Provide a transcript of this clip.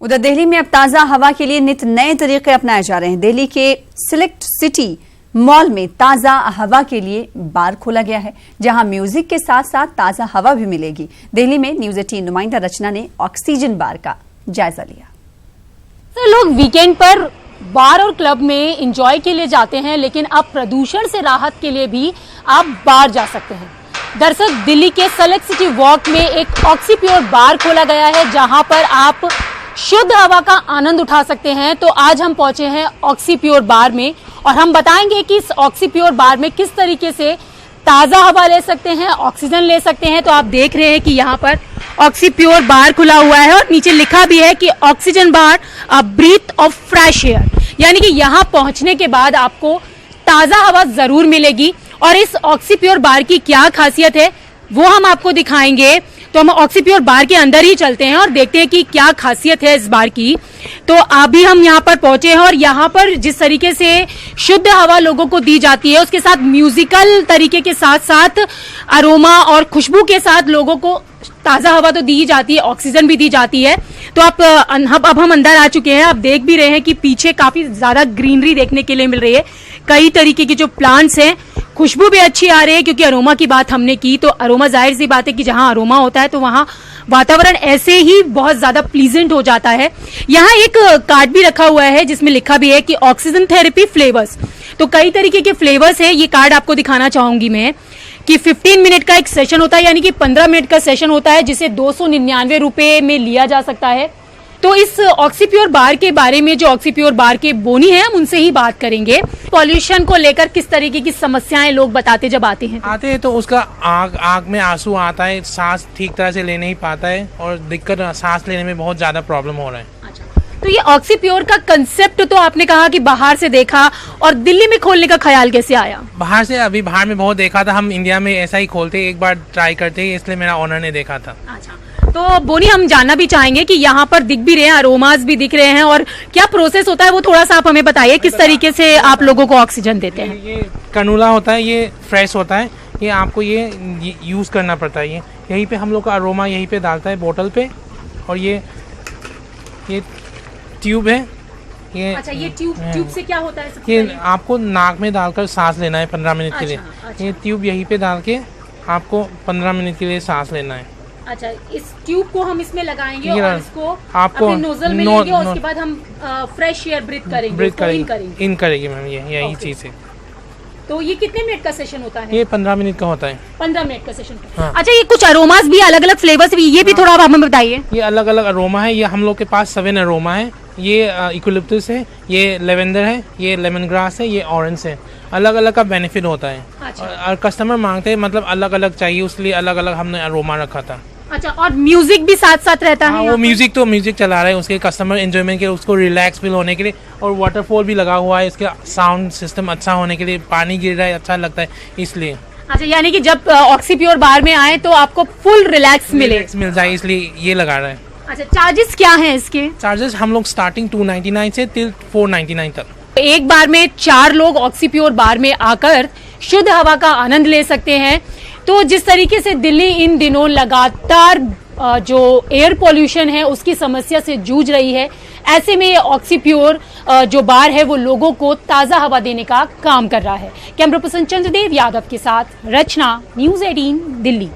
उधर दिल्ली में अब ताजा हवा के लिए नित नए तरीके अपनाए जा रहे हैं। दिल्ली के सिलेक्ट सिटी मॉल में ताजा हवा के लिए बार खोला गया है, जहां म्यूजिक के साथ साथ ताजा हवा भी मिलेगी। दिल्ली में न्यूज 18 नुमाइंदा रचना ने ऑक्सीजन बार का जायजा लिया। तो लोग वीकेंड पर बार और क्लब में एंजॉय के लिए जाते हैं, लेकिन अब प्रदूषण से राहत के लिए भी आप बार जा सकते हैं। दरअसल दिल्ली के सेलेक्ट सिटी वॉक में एक ऑक्सीप्योर बार खोला गया है, जहां पर आप शुद्ध हवा का आनंद उठा सकते हैं। तो आज हम पहुंचे हैं ऑक्सीप्योर बार में और हम बताएंगे कि इस ऑक्सीप्योर बार में किस तरीके से ताजा हवा ले सकते हैं, ऑक्सीजन ले सकते हैं। तो आप देख रहे हैं कि यहाँ पर ऑक्सीप्योर बार खुला हुआ है और नीचे लिखा भी है कि oxygen bar a breath of fresh air, यानी कि यहाँ पहुंचने के बाद आपको ताजा हवा जरूर मिलेगी। और इस ऑक्सीप्योर बार की क्या खासियत है वो हम आपको दिखाएंगे। तो हम ऑक्सीप्योर बार के अंदर ही चलते हैं और देखते हैं कि क्या खासियत है इस बार की। तो अभी हम यहाँ पर पहुंचे हैं और यहाँ पर जिस तरीके से शुद्ध हवा लोगों को दी जाती है, उसके साथ म्यूजिकल तरीके के साथ साथ अरोमा और खुशबू के साथ लोगों को ताजा हवा तो दी जाती है, ऑक्सीजन भी दी जाती है। तो अब हम अंदर आ चुके हैं। आप देख भी रहे हैं कि पीछे काफी ज्यादा ग्रीनरी देखने के लिए मिल रही है। कई तरीके के जो प्लांट्स हैं, खुशबू भी अच्छी आ रही है, क्योंकि अरोमा की बात हमने की तो अरोमा जाहिर सी बात है कि जहां अरोमा होता है तो वहां वातावरण ऐसे ही बहुत ज्यादा प्लीजेंट हो जाता है। यहाँ एक कार्ड भी रखा हुआ है जिसमें लिखा भी है कि ऑक्सीजन थेरेपी फ्लेवर्स। तो कई तरीके के फ्लेवर्स है। ये कार्ड आपको दिखाना चाहूंगी मैं कि 15 मिनट का एक सेशन होता है, यानी कि 15 मिनट का सेशन होता है, जिसे 299 रुपए में लिया जा सकता है। तो इस ऑक्सीप्योर बार के बारे में जो ऑक्सीप्योर बार के बोनी है, हम उनसे ही बात करेंगे। पॉल्यूशन को लेकर किस तरीके की समस्याएं लोग बताते जब आते हैं तो उसका आँख में आंसू आता है, सांस ठीक तरह से ले नहीं पाता है और दिक्कत सांस लेने में बहुत ज्यादा प्रॉब्लम हो रहा है। तो ये ऑक्सीप्योर का कंसेप्ट तो आपने कहा कि बाहर से देखा, और दिल्ली में खोलने का ख्याल कैसे आया? बाहर से अभी बाहर में बहुत देखा था, हम इंडिया में ऐसा ही खोलते, एक बार ट्राई करते, इसलिए मेरा ऑनर ने देखा था। अच्छा, तो बोनी हम जानना भी चाहेंगे कि यहाँ पर दिख भी रहे हैं, अरोमास भी दिख रहे हैं, और क्या प्रोसेस होता है वो थोड़ा सा आप हमें बताइए। किस तरीके से आप लोगों को ऑक्सीजन देते हैं? ये कनूला होता है, ये फ्रेश होता है, ये आपको ये यूज करना पड़ता है। ये यहीं पे हम लोग का अरोमा यहीं पे डालता है बोतल पे, और ये ट्यूब है ये। अच्छा, ये ट्यूब से क्या होता है? ये आपको नाक में डालकर सांस लेना है 15 मिनट के लिए। ये ट्यूब यहीं पे डाल के आपको 15 मिनट के लिए सांस लेना है। अच्छा, इस ट्यूब को हम इसमें लगाएंगे और इसको आपको नोजल में लेंगे और उसके बाद हम फ्रेश एयर ब्रीथ करेंगे। इन करेगी मैम, यही चीज है। तो ये कितने मिनट का सेशन होता है? ये 15 मिनट का होता है। 15 मिनट का सेशन। हाँ। अच्छा, ये कुछ अरोमास भी, अलग अलग फ्लेवर्स भी, ये भी थोड़ा आप हमें बताइए। ये अलग अलग अरोमा है। ये हम लोग के पास 7 अरोमा है। ये इक्विलिप्टस है, ये लेवेंडर है, ये लेमन ग्रास है, ये ऑरेंज है। अलग अलग का बेनिफिट होता है। अच्छा। और कस्टमर मांगते हैं, मतलब अलग अलग चाहिए, उसलिए अलग अलग हमने अरोमा रखा था। अच्छा, और म्यूजिक भी साथ साथ रहता है? वो म्यूजिक चला रहा है उसके कस्टमर एंजॉयमेंट के, उसको रिलैक्स फील होने के लिए, और वाटरफॉल भी लगा हुआ है इसके साउंड सिस्टम अच्छा होने के लिए। पानी गिर रहा है, अच्छा लगता है इसलिए। अच्छा, यानी कि जब ऑक्सीप्योर बार में आए तो आपको फुल रिलैक्स मिल जाए, इसलिए ये लगा रहा है। अच्छा, चार्जेस क्या हैं इसके? चार्जेस हम लोग स्टार्टिंग 299 से till 499 तक। एक बार में 4 लोग ऑक्सीप्योर बार में आकर शुद्ध हवा का आनंद ले सकते हैं। तो जिस तरीके से दिल्ली इन दिनों लगातार जो एयर पोल्यूशन है उसकी समस्या से जूझ रही है, ऐसे में ये ऑक्सीप्योर जो बार है वो लोगों को ताजा हवा देने का काम कर रहा है। कैमरा पर्सन चंद्रदेव यादव के साथ रचना, न्यूज 18 दिल्ली।